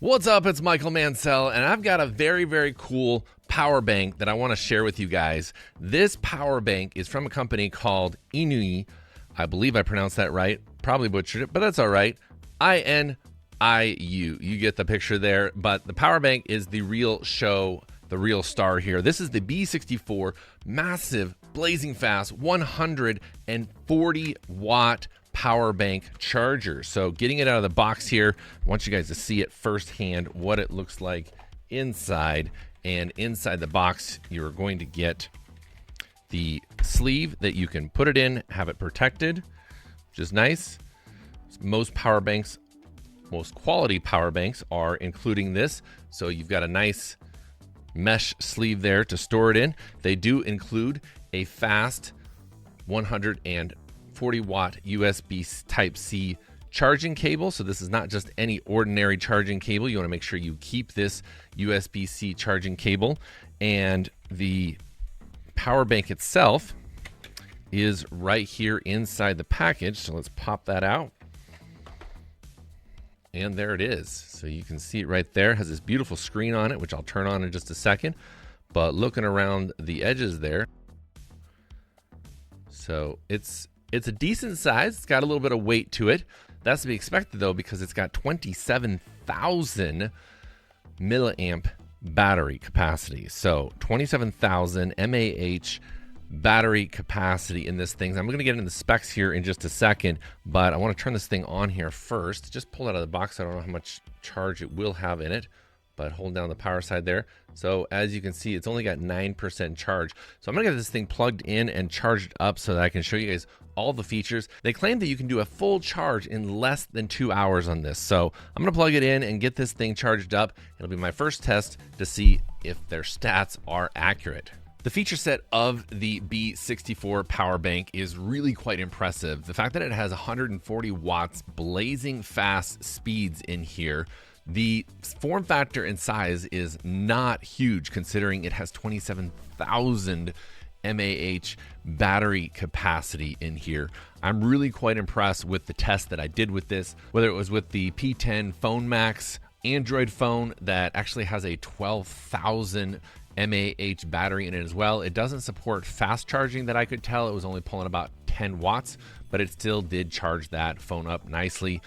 What's up? It's Michael Mansell, and I've got a very, very cool power bank that I want to share with you guys. This power bank is from a company called INIU. I believe I pronounced that right. Probably butchered it, but that's all right. INIU. You get the picture there, but the power bank is the real show, the real star here. This is the B64 massive, blazing fast, 140 watt power bank charger. So getting it out of the box here, I want you guys to see it firsthand, what it looks like inside. And inside the box, you're going to get the sleeve that you can put it in, have it protected, which is nice. Most power banks, most quality power banks are including this. So you've got a nice mesh sleeve there to store it in. They do include a fast 140 watt USB Type-C charging cable. So this is not just any ordinary charging cable. You want to make sure you keep this USB-C charging cable. And the power bank itself is right here inside the package. So let's pop that out. And there it is. So you can see it right there. It has this beautiful screen on it, which I'll turn on in just a second. But looking around the edges there, so it's a decent size. It's got a little bit of weight to it. That's to be expected though, because it's got 27,000 milliamp battery capacity. So 27,000 mAh battery capacity in this thing. I'm going to get into the specs here in just a second, but I want to turn this thing on here first. Just pull it out of the box. I don't know how much charge it will have in it, but hold down the power side there. So as you can see, it's only got 9% charge. So I'm going to get this thing plugged in and charged up so that I can show you guys all the features. They claim that you can do a full charge in less than 2 hours on this. So I'm going to plug it in and get this thing charged up. It'll be my first test to see if their stats are accurate. The feature set of the B64 power bank is really quite impressive. The fact that it has 140 watts blazing fast speeds in here. The form factor and size is not huge considering it has 27,000 mAh battery capacity in here. I'm really quite impressed with the test that I did with this, whether it was with the P10 Phone Max Android phone that actually has a 12,000 mAh battery in it as well. It doesn't support fast charging that I could tell. It was only pulling about 10 watts, but it still did charge that phone up nicely.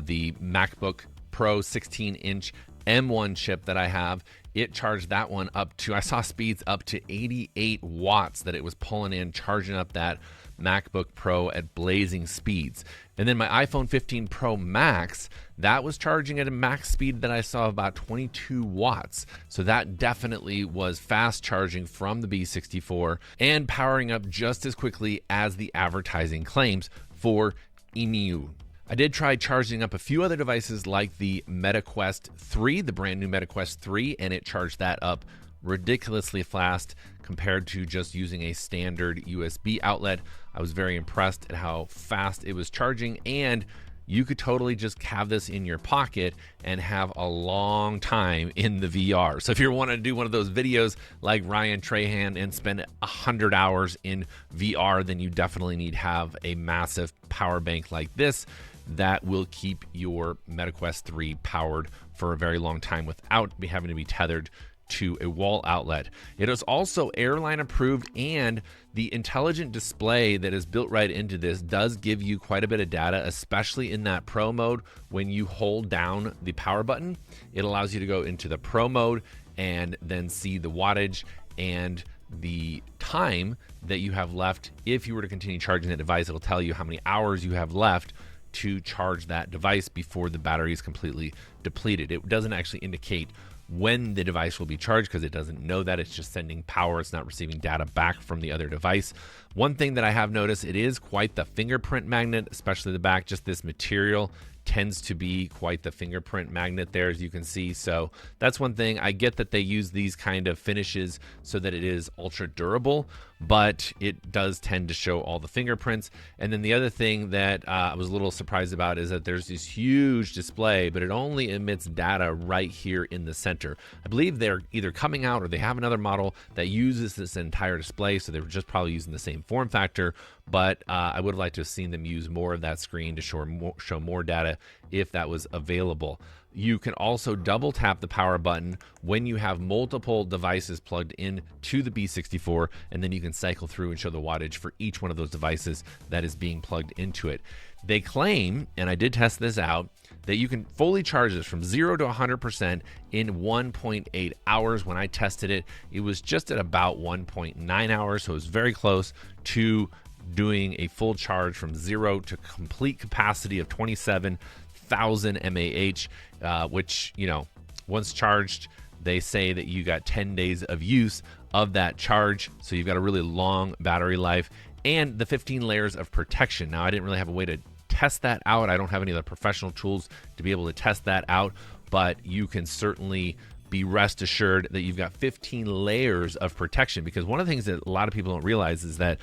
The MacBook Pro 16-inch M1 chip that I have, it charged that one up to, I saw speeds up to 88 watts that it was pulling in, charging up that MacBook Pro at blazing speeds. And then my iPhone 15 Pro Max, that was charging at a max speed that I saw about 22 watts. So that definitely was fast charging from the B64 and powering up just as quickly as the advertising claims for INIU. I did try charging up a few other devices like the MetaQuest 3, the brand new MetaQuest 3, and it charged that up ridiculously fast compared to just using a standard USB outlet. I was very impressed at how fast it was charging, and you could totally just have this in your pocket and have a long time in the VR. So if you want to do one of those videos like Ryan Trahan and spend 100 hours in VR, then you definitely need to have a massive power bank like this that will keep your MetaQuest 3 powered for a very long time without having to be tethered to a wall outlet. It is also airline approved, and the intelligent display that is built right into this does give you quite a bit of data, especially in that Pro mode. When you hold down the power button, it allows you to go into the Pro mode and then see the wattage and the time that you have left. If you were to continue charging the device, it'll tell you how many hours you have left to charge that device before the battery is completely depleted. It doesn't actually indicate when the device will be charged because it doesn't know that. It's just sending power. It's not receiving data back from the other device. One thing that I have noticed, it is quite the fingerprint magnet, especially the back. Just this material tends to be quite the fingerprint magnet there, as you can see. So that's one thing. I get that they use these kind of finishes so that it is ultra durable, but it does tend to show all the fingerprints. And then the other thing that I was a little surprised about is that there's this huge display, but it only emits data right here in the center. I believe they're either coming out or they have another model that uses this entire display, so they're just probably using the same form factor, but I would have liked to have seen them use more of that screen to show more data if that was available. You can also double tap the power button when you have multiple devices plugged in to the B64, and then you can cycle through and show the wattage for each one of those devices that is being plugged into it. They claim, and I did test this out, that you can fully charge this from 0 to 100% in 1.8 hours. When I tested it, it was just at about 1.9 hours, so it was very close to doing a full charge from 0 to complete capacity of 27,000 mAh, which, you know, once charged, they say that you got 10 days of use of that charge, so you've got a really long battery life, and the 15 layers of protection. Now, I didn't really have a way to test that out. I don't have any of the professional tools to be able to test that out, but you can certainly be rest assured that you've got 15 layers of protection, because one of the things that a lot of people don't realize is that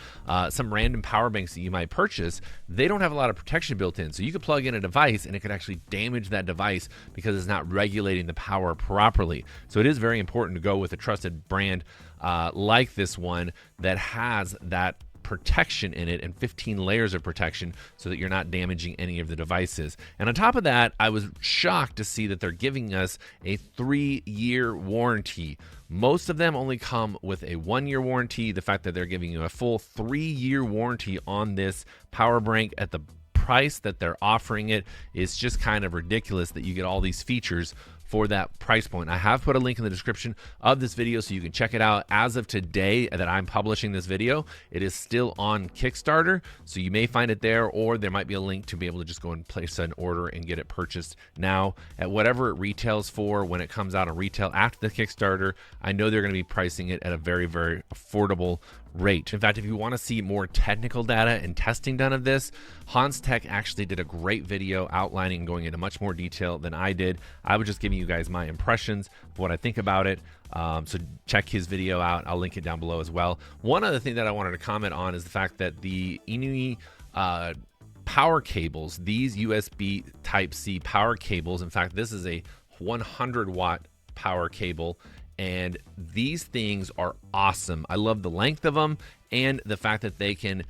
some random power banks that you might purchase, they don't have a lot of protection built in. So you could plug in a device and it could actually damage that device because it's not regulating the power properly. So it is very important to go with a trusted brand like this one that has that protection in it and 15 layers of protection so that you're not damaging any of the devices. And on top of that, I was shocked to see that they're giving us a 3-year warranty. Most of them only come with a 1-year warranty. The fact that they're giving you a full 3-year warranty on this power bank at the price that they're offering it is just kind of ridiculous that you get all these features for that price point. I have put a link in the description of this video so you can check it out. As of today that I'm publishing this video, it is still on Kickstarter, so you may find it there, or there might be a link to be able to just go and place an order and get it purchased now at whatever it retails for when it comes out on retail after the Kickstarter. I know they're going to be pricing it at a very, very affordable rate. In fact, if you want to see more technical data and testing done of this, Hans Tech actually did a great video outlining and going into much more detail than I did. I was just giving you guys my impressions of what I think about it. So check his video out. I'll link it down below as well. One other thing that I wanted to comment on is the fact that the INIU power cables, these USB Type-C power cables, in fact, this is a 100-watt power cable, and these things are awesome. I love the length of them and the fact that they can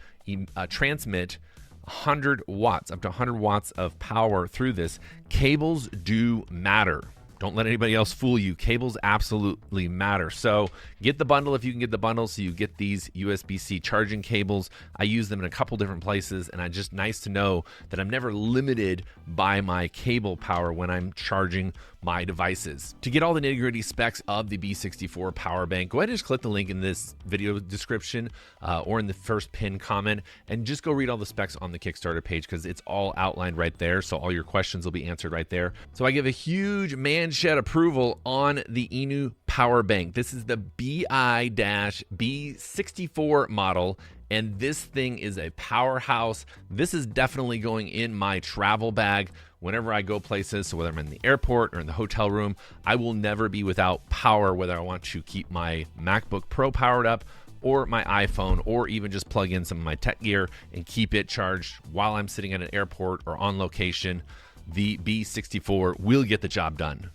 transmit 100 watts, up to 100 watts of power through this. Cables do matter. Don't let anybody else fool you. Cables absolutely matter. So get the bundle if you can get the bundle, so you get these USB-C charging cables. I use them in a couple different places, and it's just nice to know that I'm never limited by my cable power when I'm charging my devices. To get all the nitty-gritty specs of the B64 power bank, go ahead and just click the link in this video description or in the first pinned comment, and just go read all the specs on the Kickstarter page, because it's all outlined right there, so all your questions will be answered right there. So I give a huge man-shed approval on the INIU power bank. This is the BI-B64 model, and this thing is a powerhouse. This is definitely going in my travel bag whenever I go places. So whether I'm in the airport or in the hotel room, I will never be without power, whether I want to keep my MacBook Pro powered up or my iPhone, or even just plug in some of my tech gear and keep it charged while I'm sitting at an airport or on location. The B64 will get the job done.